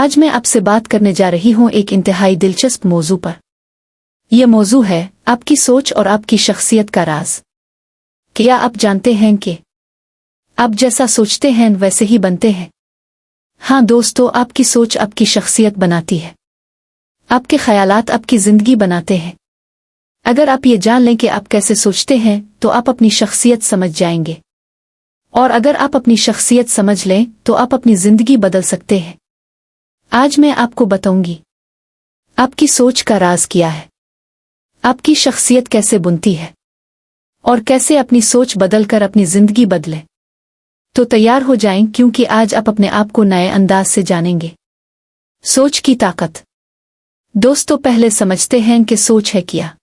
آج میں آپ سے بات کرنے جا رہی ہوں ایک انتہائی دلچسپ موضوع پر۔ یہ موضوع ہے آپ کی سوچ اور آپ کی شخصیت کا راز۔ کیا آپ جانتے ہیں کہ آپ جیسا سوچتے ہیں ویسے ہی بنتے ہیں؟ ہاں دوستو، آپ کی سوچ آپ کی شخصیت بناتی ہے۔ آپ کے خیالات آپ کی زندگی بناتے ہیں۔ اگر آپ یہ جان لیں کہ آپ کیسے سوچتے ہیں تو آپ اپنی شخصیت سمجھ جائیں گے، اور اگر آپ اپنی شخصیت سمجھ لیں تو آپ اپنی زندگی بدل سکتے ہیں۔ آج میں آپ کو بتاؤں گی آپ کی سوچ کا راز کیا ہے، آپ کی شخصیت کیسے بنتی ہے، اور کیسے اپنی سوچ بدل کر اپنی زندگی بدلیں۔ تو تیار ہو جائیں، کیونکہ آج آپ اپنے آپ کو نئے انداز سے جانیں گے۔ سوچ کی طاقت۔ دوستو، پہلے سمجھتے ہیں کہ سوچ ہے کیا۔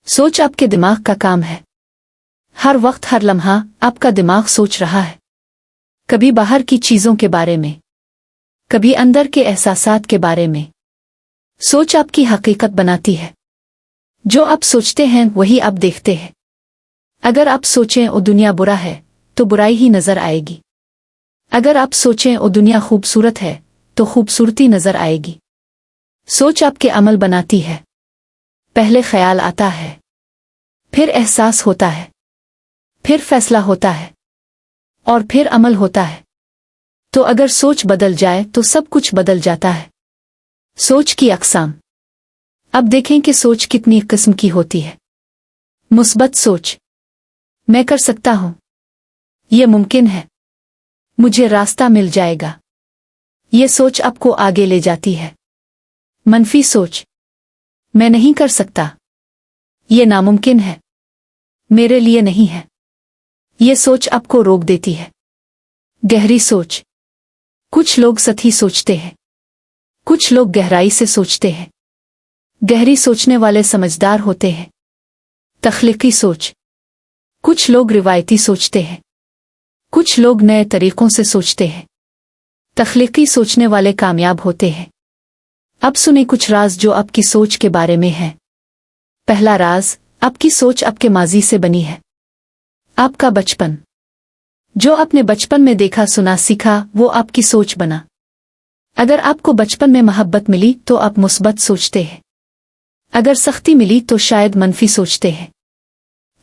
سوچ آپ کے دماغ کا کام ہے۔ ہر وقت، ہر لمحہ آپ کا دماغ سوچ رہا ہے، کبھی باہر کی چیزوں کے بارے میں، کبھی اندر کے احساسات کے بارے میں۔ سوچ آپ کی حقیقت بناتی ہے۔ جو آپ سوچتے ہیں وہی آپ دیکھتے ہیں۔ اگر آپ سوچیں او دنیا برا ہے تو برائی ہی نظر آئے گی۔ اگر آپ سوچیں او دنیا خوبصورت ہے تو خوبصورتی نظر آئے گی۔ سوچ آپ کے عمل بناتی ہے۔ پہلے خیال آتا ہے، پھر احساس ہوتا ہے، پھر فیصلہ ہوتا ہے، اور پھر عمل ہوتا ہے۔ تو اگر سوچ بدل جائے تو سب کچھ بدل جاتا ہے۔ سوچ کی اقسام۔ اب دیکھیں کہ سوچ کتنی قسم کی ہوتی ہے۔ مثبت سوچ۔ میں کر سکتا ہوں، یہ ممکن ہے، مجھے راستہ مل جائے گا۔ یہ سوچ آپ کو آگے لے جاتی ہے۔ منفی سوچ۔ میں نہیں کر سکتا، یہ ناممکن ہے، میرے لیے نہیں ہے۔ یہ سوچ آپ کو روک دیتی ہے۔ گہری سوچ۔ کچھ لوگ سطحی سوچتے ہیں، کچھ لوگ گہرائی سے سوچتے ہیں۔ گہری سوچنے والے سمجھدار ہوتے ہیں۔ تخلیقی سوچ۔ کچھ لوگ روایتی سوچتے ہیں، کچھ لوگ نئے طریقوں سے سوچتے ہیں۔ تخلیقی سوچنے والے کامیاب ہوتے ہیں۔ اب سنیں کچھ راز جو آپ کی سوچ کے بارے میں ہیں۔ پہلا راز، آپ کی سوچ آپ کے ماضی سے بنی ہے۔ آپ کا بچپن۔ جو آپ نے بچپن میں دیکھا، سنا، سیکھا، وہ آپ کی سوچ بنا۔ اگر آپ کو بچپن میں محبت ملی تو آپ مثبت سوچتے ہیں۔ اگر سختی ملی تو شاید منفی سوچتے ہیں۔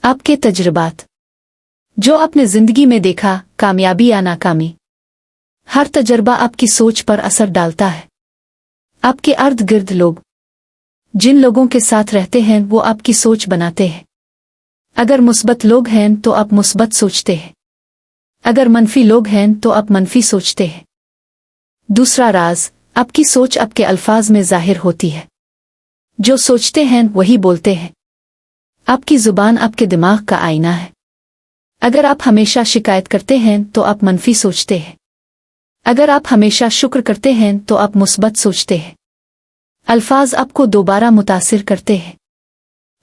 آپ کے تجربات۔ جو آپ نے زندگی میں دیکھا، کامیابی یا ناکامی، ہر تجربہ آپ کی سوچ پر اثر ڈالتا ہے۔ آپ کے ارد گرد لوگ، جن لوگوں کے ساتھ رہتے ہیں وہ آپ کی سوچ بناتے ہیں۔ اگر مثبت لوگ ہیں تو آپ مثبت سوچتے ہیں، اگر منفی لوگ ہیں تو آپ منفی سوچتے ہیں۔ دوسرا راز، آپ کی سوچ آپ کے الفاظ میں ظاہر ہوتی ہے۔ جو سوچتے ہیں وہی بولتے ہیں۔ آپ کی زبان آپ کے دماغ کا آئینہ ہے۔ اگر آپ ہمیشہ شکایت کرتے ہیں تو آپ منفی سوچتے ہیں۔ اگر آپ ہمیشہ شکر کرتے ہیں تو آپ مثبت سوچتے ہیں۔ الفاظ آپ کو دوبارہ متاثر کرتے ہیں۔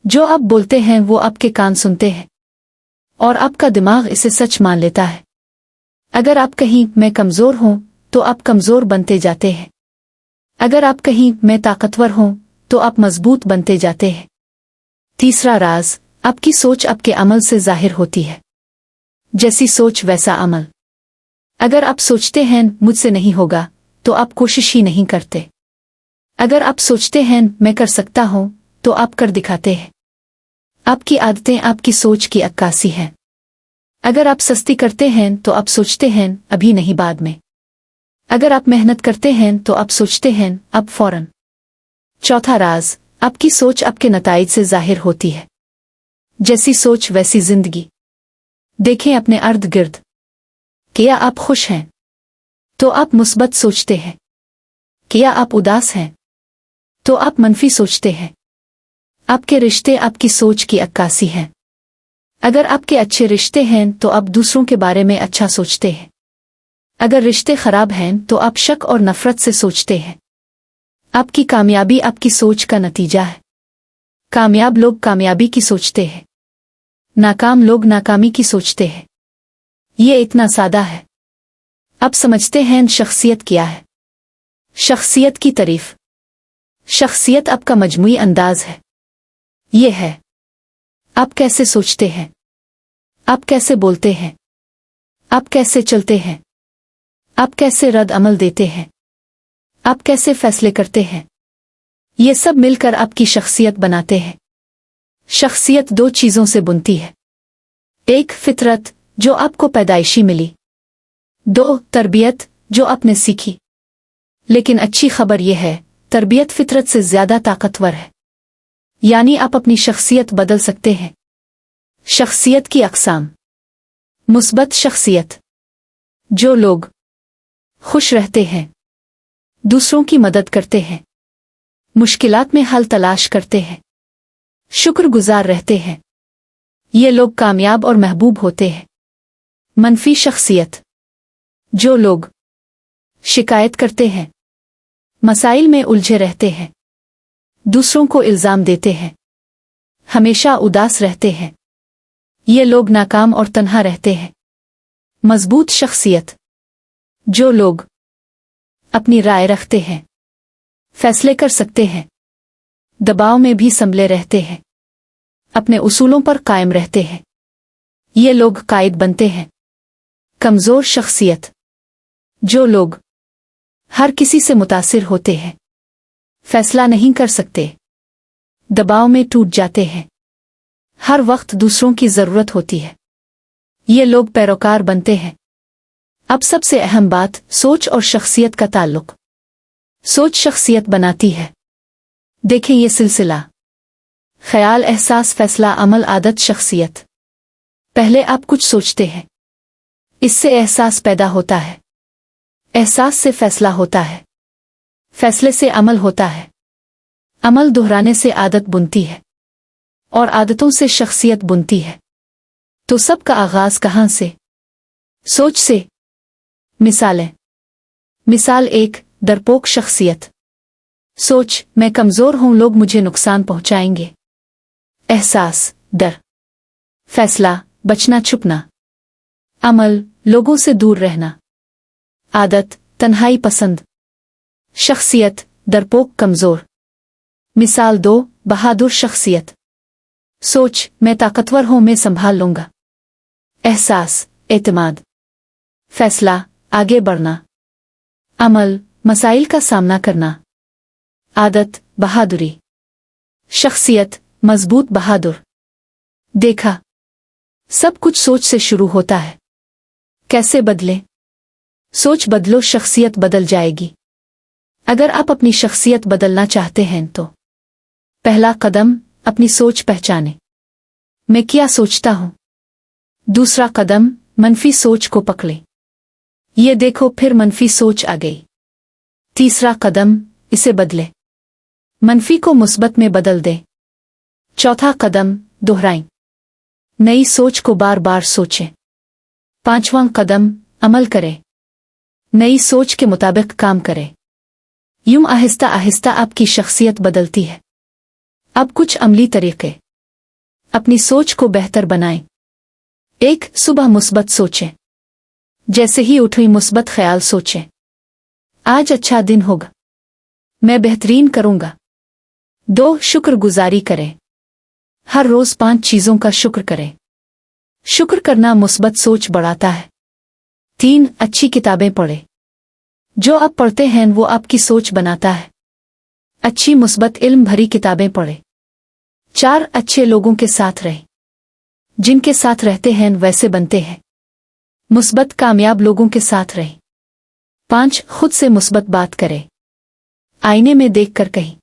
جو آپ بولتے ہیں وہ آپ کے کان سنتے ہیں، اور آپ کا دماغ اسے سچ مان لیتا ہے۔ اگر آپ کہیں میں کمزور ہوں تو آپ کمزور بنتے جاتے ہیں۔ اگر آپ کہیں میں طاقتور ہوں تو آپ مضبوط بنتے جاتے ہیں۔ تیسرا راز، آپ کی سوچ آپ کے عمل سے ظاہر ہوتی ہے۔ جیسی سوچ ویسا عمل۔ اگر آپ سوچتے ہیں مجھ سے نہیں ہوگا تو آپ کوشش ہی نہیں کرتے۔ اگر آپ سوچتے ہیں میں کر سکتا ہوں تو آپ کر دکھاتے ہیں۔ آپ کی عادتیں آپ کی سوچ کی عکاسی ہیں۔ اگر آپ سستی کرتے ہیں تو آپ سوچتے ہیں ابھی نہیں، بعد میں۔ اگر آپ محنت کرتے ہیں تو آپ سوچتے ہیں اب فوراً۔ چوتھا راز، آپ کی سوچ آپ کے نتائج سے ظاہر ہوتی ہے۔ جیسی سوچ ویسی زندگی۔ دیکھیں اپنے ارد گرد۔ کیا آپ خوش ہیں تو آپ مثبت سوچتے ہیں؟ کیا آپ اداس ہیں تو آپ منفی سوچتے ہیں؟ آپ کے رشتے آپ کی سوچ کی عکاسی ہیں۔ اگر آپ کے اچھے رشتے ہیں تو آپ دوسروں کے بارے میں اچھا سوچتے ہیں۔ اگر رشتے خراب ہیں تو آپ شک اور نفرت سے سوچتے ہیں۔ آپ کی کامیابی آپ کی سوچ کا نتیجہ ہے۔ کامیاب لوگ کامیابی کی سوچتے ہیں، ناکام لوگ ناکامی کی سوچتے ہیں۔ یہ اتنا سادہ ہے۔ اب سمجھتے ہیں شخصیت کیا ہے۔ شخصیت کی تعریف۔ شخصیت آپ کا مجموعی انداز ہے۔ یہ ہے آپ کیسے سوچتے ہیں، آپ کیسے بولتے ہیں، آپ کیسے چلتے ہیں، آپ کیسے رد عمل دیتے ہیں، आप कैसे फैसले करते हैं, ये सब मिलकर आपकी शख्सियत बनाते हैं। शख्सियत दो चीजों से बुनती है। एक, फितरत, जो आपको पैदाइशी मिली। दो, तरबियत, जो आपने सीखी। लेकिन अच्छी खबर यह है, तरबियत फितरत से ज्यादा ताकतवर है। यानी आप अपनी शख्सियत बदल सकते हैं। शख्सियत की अक़साम। मुस्बत शख्सियत, जो लोग खुश रहते हैं, दूसरों की मदद करते हैं, मुश्किलात में हल तलाश करते हैं, शुक्रगुजार रहते हैं, ये लोग कामयाब और महबूब होते हैं। मनफी शख्सियत, जो लोग शिकायत करते हैं, मसाइल में उलझे रहते हैं, दूसरों को इल्जाम देते हैं, हमेशा उदास रहते हैं, ये लोग नाकाम और तन्हा रहते हैं। मजबूत शख्सियत, जो लोग अपनी राय रखते हैं, फैसले कर सकते हैं, दबाव में भी संभले रहते हैं, अपने उसूलों पर कायम रहते हैं, ये लोग कायद बनते हैं। कमजोर शख्सियत, जो लोग हर किसी से मुतासिर होते हैं, फैसला नहीं कर सकते, दबाव में टूट जाते हैं, हर वक्त दूसरों की जरूरत होती है, ये लोग पैरोकार बनते हैं। अब सबसे अहम बात, सोच और शख्सियत का ताल्लुक। सोच शख्सियत बनाती है। देखें ये सिलसिला। ख्याल, एहसास, फैसला, अमल, आदत, शख्सियत। पहले आप कुछ सोचते हैं, इससे एहसास पैदा होता है, एहसास से फैसला होता है, फैसले से अमल होता है, अमल दोहराने से आदत बुनती है और आदतों से शख्सियत बुनती है। तो सब का आगाज कहाँ से? सोच से। मिसालें। मिसाल 1, डरपोक शख्सियत। सोच, मैं कमजोर हूं, लोग मुझे नुकसान पहुंचाएंगे। एहसास, डर। फैसला, बचना छुपना। अमल, लोगों से दूर रहना। आदत, तन्हाई पसंद। शख्सियत, डरपोक, कमजोर। मिसाल 2, बहादुर शख्सियत। सोच, मैं ताकतवर हूं, मैं संभाल लूंगा। एहसास, एतमाद। फैसला, आगे बढ़ना। अमल, मसाइल का सामना करना। आदत, बहादुरी। शख्सियत, मजबूत बहादुर। देखा, सब कुछ सोच से शुरू होता है। कैसे बदले? सोच बदलो, शख्सियत बदल जाएगी। अगर आप अपनी शख्सियत बदलना चाहते हैं तो पहला कदम, अपनी सोच पहचाने। मैं क्या सोचता हूं? दूसरा कदम, मनफी सोच को पकड़े। ये देखो, फिर मनफी सोच आ गई। तीसरा कदम, इसे बदले, मनफी को मुस्बत में बदल दे। चौथा कदम, दोहराएं, नई सोच को बार बार सोचें। पांचवां कदम, अमल करें, नई सोच के मुताबिक काम करें। यूं आहिस्ता आहिस्ता आपकी शख्सियत बदलती है। अब कुछ अमली तरीके। अपनी सोच को बेहतर बनाएं। 1, सुबह मुस्बत सोचें। जैसे ही उठी मुस्बत ख्याल सोचें, आज अच्छा दिन होगा, मैं बेहतरीन करूंगा। 2, शुक्रगुजारी करें। हर रोज 5 चीजों का शुक्र करें। शुक्र करना मुस्बत सोच बढ़ाता है। 3, अच्छी किताबें पढ़ें। जो आप पढ़ते हैं वो आपकी सोच बनाता है। अच्छी मुस्बत इल्म भरी किताबें पढ़ें। 4, अच्छे लोगों के साथ रहें। जिनके साथ रहते हैं वैसे बनते हैं। मुस्बत कामयाब लोगों के साथ रहें। 5, खुद से मुस्बत बात करें। आईने में देखकर कहें,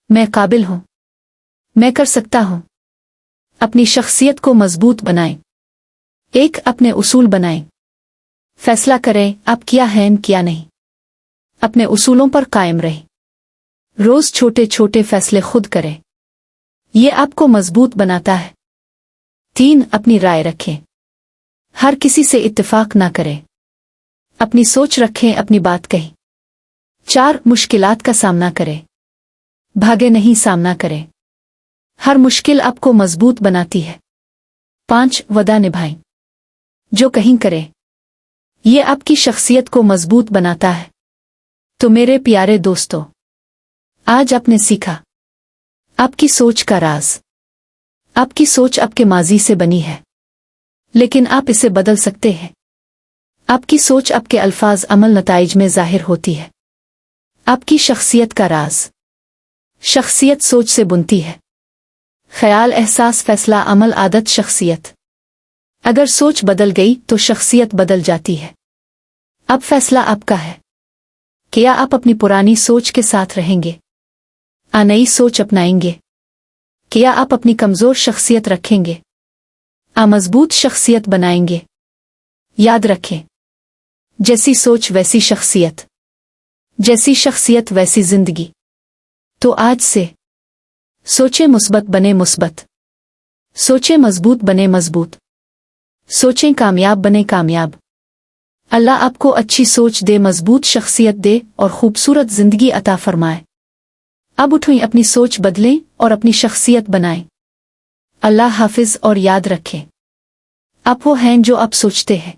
मैं काबिल हूं, मैं कर सकता हूं। अपनी शख्सियत को मजबूत बनाएं। 1, अपने उसूल बनाएं। फैसला करें आप क्या हैं क्या नहीं। अपने उसूलों पर कायम रहें। रोज छोटे छोटे फैसले खुद करें। ये आपको मजबूत बनाता है। 3, अपनी राय रखें। हर किसी से इत्तेफाक ना करें। अपनी सोच रखें, अपनी बात कहें। 4, मुश्किलात का सामना करें। भागे नहीं, सामना करें। हर मुश्किल आपको मजबूत बनाती है। 5, वदा निभाएं। जो कहीं करें, ये आपकी शख्सियत को मजबूत बनाता है। तो मेरे प्यारे दोस्तों, आज आपने सीखा आपकी सोच का राज। आपकी सोच आपके माजी से बनी है, लेकिन आप इसे बदल सकते हैं। आपकी सोच आपके अल्फाज, अमल, नताइज में जाहिर होती है। आपकी शख्सियत का राज। शख्सियत सोच से बुनती है। ख्याल, एहसास, फैसला, अमल, आदत, शख्सियत। अगर सोच बदल गई तो शख्सियत बदल जाती है। अब फैसला आपका है। क्या आप अपनी पुरानी सोच के साथ रहेंगे, नई सोच अपनाएंगे? क्या आप अपनी कमजोर शख्सियत रखेंगे, मजबूत शख्सियत बनाएंगे? याद रखें, जैसी सोच वैसी शख्सियत, जैसी शख्सियत वैसी जिंदगी। तो आज से सोचें मुस्बत बने मुस्बत, सोचें मजबूत बने मजबूत, सोचें कामयाब बने कामयाब। अल्लाह आपको अच्छी सोच दे, मजबूत शख्सियत दे और खूबसूरत जिंदगी अता फरमाए। अब उठें, अपनी सोच बदलें और अपनी शख्सियत बनाएं। अल्लाह हाफिज और याद रखें, आप वो हैं जो आप सोचते हैं।